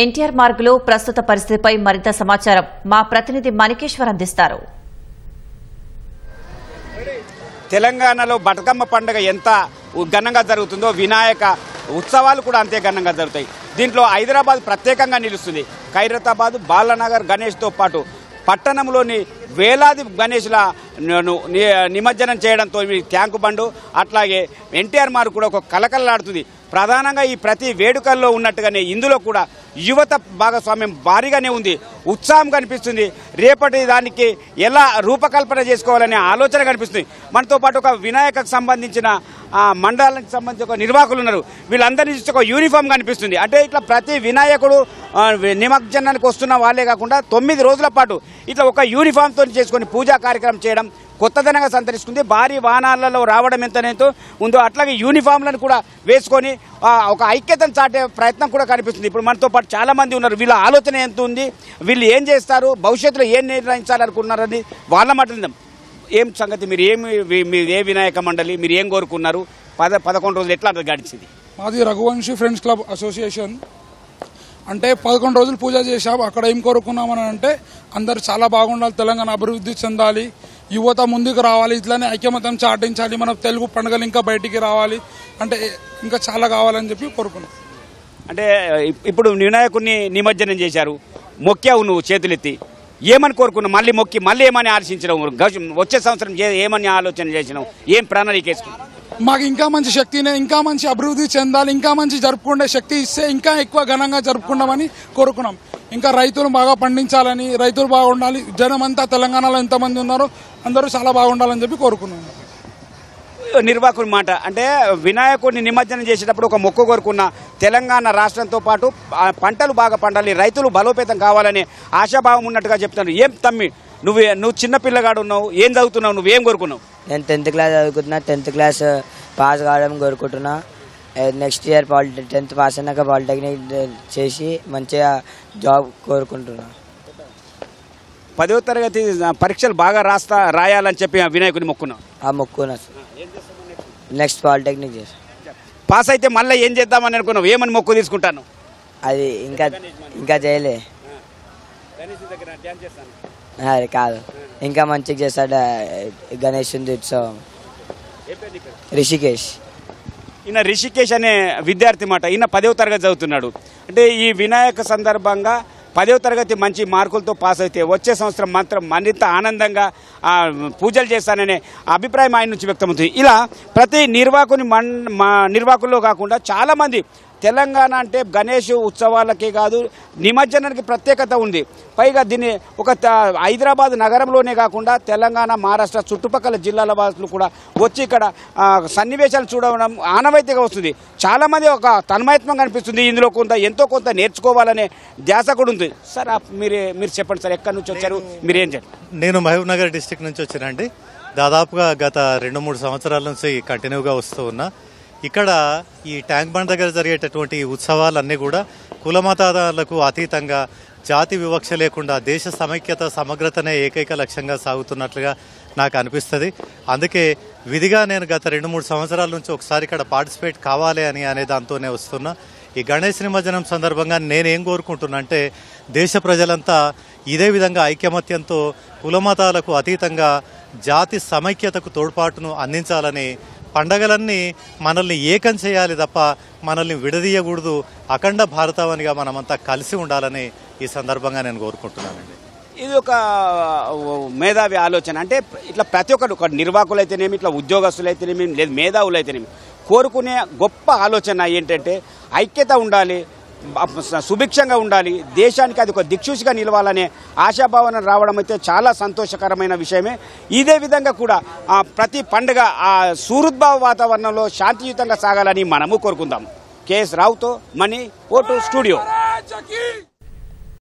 ఎన్టీఆర్ మార్గులో ప్రస్తుత పరిస్థితిపై మరింత సమాచారం మా ప్రతినిధి మణికేశ్వర్ అందిస్తారు. తెలంగాణలో బతుకమ్మ పండుగ ఎంత ఘనంగా జరుగుతుందో వినాయక ఉత్సవాలు కూడా అంతే ఘనంగా జరుగుతాయి. దీంట్లో హైదరాబాద్ ప్రత్యేకంగా నిలుస్తుంది. ఖైరతాబాద్, బాలనగర్ గణేష్తో పాటు పట్టణంలోని వేలాది గణేష్ల నిమజ్జనం చేయడంతో ట్యాంకు బండు అట్లాగే ఎన్టీఆర్ మార్గ్ కూడా ఒక కలకలలాడుతుంది. ప్రధానంగా ఈ ప్రతి వేడుకల్లో ఉన్నట్టుగానే ఇందులో కూడా యువత భాగస్వామ్యం భారీగానే ఉంది. ఉత్సాహం కనిపిస్తుంది. రేపటి దానికి ఎలా రూపకల్పన చేసుకోవాలనే ఆలోచన కనిపిస్తుంది. మనతో పాటు ఒక వినాయకకు సంబంధించిన మండలానికి సంబంధించి ఒక నిర్వాహకులు ఉన్నారు. వీళ్ళందరినీ చూస్తే ఒక యూనిఫామ్ కనిపిస్తుంది. అంటే ఇట్లా ప్రతి వినాయకుడు నిమజ్జనానికి వస్తున్న వాళ్ళే కాకుండా 9 రోజుల పాటు ఇట్లా ఒక యూనిఫామ్తో చేసుకొని పూజా కార్యక్రమం చేయడం కొత్తదనంగా సంతరిస్తుంది. భారీ వాహనాలలో రావడం ఎంతనైతే ఉందో అట్లాగే యూనిఫామ్లను కూడా వేసుకొని ఒక ఐక్యతను చాటే ప్రయత్నం కూడా కనిపిస్తుంది. ఇప్పుడు మనతో పాటు చాలా మంది ఉన్నారు. వీళ్ళ ఆలోచన ఎంత ఉంది, వీళ్ళు ఏం చేస్తారు, భవిష్యత్తులో ఏం నిర్ణయించాలనుకున్నారని వాళ్ళ మాట్లాడదాం. ఏం సంగతి, మీరు ఏ వినాయక మండలి, మీరు ఏం కోరుకున్నారు? 11 రోజులు ఎట్లా గడిచింది? మాది రఘువంశీ ఫ్రెండ్స్ క్లబ్ అసోసియేషన్. అంటే 11 రోజులు పూజ చేశాం. అక్కడ ఏం కోరుకున్నామని అంటే అందరు చాలా బాగుండాలి, తెలంగాణ అభివృద్ధి చెందాలి, యువత ముందుకు రావాలి, ఇట్లానే ఐక్యమత్యం చాటించాలి, మన తెలుగు పండుగలు ఇంకా బయటికి రావాలి, అంటే ఇంకా చాలా కావాలని చెప్పి కోరుకున్నాం. అంటే ఇప్పుడు వినాయకుడిని నిమజ్జనం చేశారు, మొక్కావు నువ్వు చేతులెత్తి, ఏమని కోరుకున్నావు? మళ్ళీ మొక్కి మళ్ళీ ఏమని ఆలోచించినావు? వచ్చే సంవత్సరం ఏమని ఆలోచన చేసినావు? ఏం ప్రణాళిక వేసుకున్నావు? మాకు ఇంకా మంచి శక్తిని, ఇంకా మంచి అభివృద్ధి చెందాలి, ఇంకా మంచి జరుపుకునే శక్తి ఇస్తే ఇంకా ఎక్కువ ఘనంగా జరుపుకున్నామని కోరుకున్నాం. ఇంకా రైతులు బాగా పండించాలని, రైతులు బాగుండాలి, జనం అంతా తెలంగాణలో ఎంతమంది ఉన్నారో అందరూ చాలా బాగుండాలని చెప్పి కోరుకున్నాం. నిర్వాహకుడి మాట అంటే వినాయకుడిని నిమజ్జనం చేసేటప్పుడు ఒక మొక్కు కోరుకున్న తెలంగాణ రాష్ట్రంతో పాటు పంటలు బాగా పండాలి, రైతులు బలోపేతం కావాలనే ఆశాభావం ఉన్నట్టుగా చెప్తాను. ఏం తమ్మి, నువ్వు చిన్న పిల్లగాడు ఉన్నావు, ఏం చదువుతున్నావు, నువ్వేం కోరుకున్నావు? నేను 10th క్లాస్ చదువుకుంటున్నా. 10th క్లాస్ పాస్ కావడం కోరుకుంటున్నా. నెక్స్ట్ ఇయర్ 10th పాస్ అయినాక పాలిటెక్నిక్ చేసి మంచిగా జాబ్ కోరుకుంటున్నా. 10వ తరగతి పరీక్షలు బాగా రాయాలని చెప్పి వినాయకుడిని మొక్కున్నావు? మొక్కున్నా. నెక్స్ట్ పాలిటెక్నిక్ చేసి పాస్ అయితే మళ్ళీ ఏం చేద్దామని అనుకున్నావు? ఏమని మొక్కు తీసుకుంటాను? అది ఇంకా చేయలే. అది కాదు, ఇంకా మంచిగా చేస్తాడు గణేశుని ఉత్సవం. రిషికేష్. ఈయన రిషికేష్ అనే విద్యార్థి మాట. ఈయన 10వ తరగతి చదువుతున్నాడు. అంటే ఈ వినాయక సందర్భంగా 10వ తరగతి మంచి మార్కులతో పాస్ అయితే వచ్చే సంవత్సరం మాత్రం మరింత ఆనందంగా పూజలు చేస్తాననే అభిప్రాయం ఆయన నుంచి వ్యక్తమవుతుంది. ఇలా ప్రతి నిర్వాహకుల్లో కాకుండా చాలామంది తెలంగాణ అంటే గణేష్ ఉత్సవాలకే కాదు, నిమజ్జనానికి ప్రత్యేకత ఉంది. పైగా దీన్ని ఒక హైదరాబాద్ నగరంలోనే కాకుండా తెలంగాణ, మహారాష్ట్ర చుట్టుపక్కల జిల్లాల వాసులు కూడా వచ్చి ఇక్కడ సన్నివేశాలు చూడడం ఆనవాయితీగా వస్తుంది. చాలామంది ఒక తన్మయత్వం కనిపిస్తుంది. ఇందులో ఎంతో కొంత నేర్చుకోవాలనే ధ్యాస కూడా ఉంది. సార్ మీరు చెప్పండి సార్, ఎక్కడి నుంచి వచ్చారు, మీరేం చెప్పండి? నేను మహబూబ్ నగర్ డిస్టిక్ నుంచి వచ్చానండి. దాదాపుగా గత 2-3 సంవత్సరాల నుంచి కంటిన్యూగా వస్తూ ఉన్నా. ఇక్కడ ఈ ట్యాంక్ బండ్ దగ్గర జరిగేటటువంటి ఉత్సవాలన్నీ కూడా కులమతాలకు అతీతంగా, జాతి వివక్ష లేకుండా దేశ సమైక్యత, సమగ్రతనే ఏకైక లక్ష్యంగా సాగుతున్నట్లుగా నాకు అనిపిస్తుంది. అందుకే విధిగా నేను గత 2-3 సంవత్సరాల నుంచి ఒకసారి ఇక్కడ పార్టిసిపేట్ కావాలి అనే దాంతోనే వస్తున్నా. ఈ గణేష్ నిమజ్జనం సందర్భంగా నేనేం కోరుకుంటున్నా అంటే దేశ ప్రజలంతా ఇదే విధంగా ఐకమత్యంతో కులమతాలకు అతీతంగా జాతి సమైక్యతకు తోడ్పాటును అందించాలని, పండగలన్నీ మనల్ని ఏకం చేయాలి తప్ప మనల్ని విడదీయకూడదు, అఖండ భారతావనిగా మనమంతా కలిసి ఉండాలని ఈ సందర్భంగా నేను కోరుకుంటున్నానండి. ఇది ఒక మేధావి ఆలోచన. అంటే ఇట్లా ప్రతి ఒక్కరు నిర్వాహకులు అయితేనేమి, ఇట్లా ఉద్యోగస్తులు అయితేనేమి, లేదు మేధావులు అయితేనేమి కోరుకునే గొప్ప ఆలోచన ఏంటంటే ఐక్యత ఉండాలి, సుభిక్షంగా ఉండాలి, దేశానికి అది ఒక దిక్సూచిగా నిలవాలనే ఆశాభావన రావడం అయితే చాలా సంతోషకరమైన విషయమే. ఇదే విధంగా కూడా ప్రతి పండుగ సుహృద్భావ వాతావరణంలో శాంతియుతంగా సాగాలని మనము కోరుకుందాం. కేఎస్ రావుతో మణి, ఓటు స్టూడియో.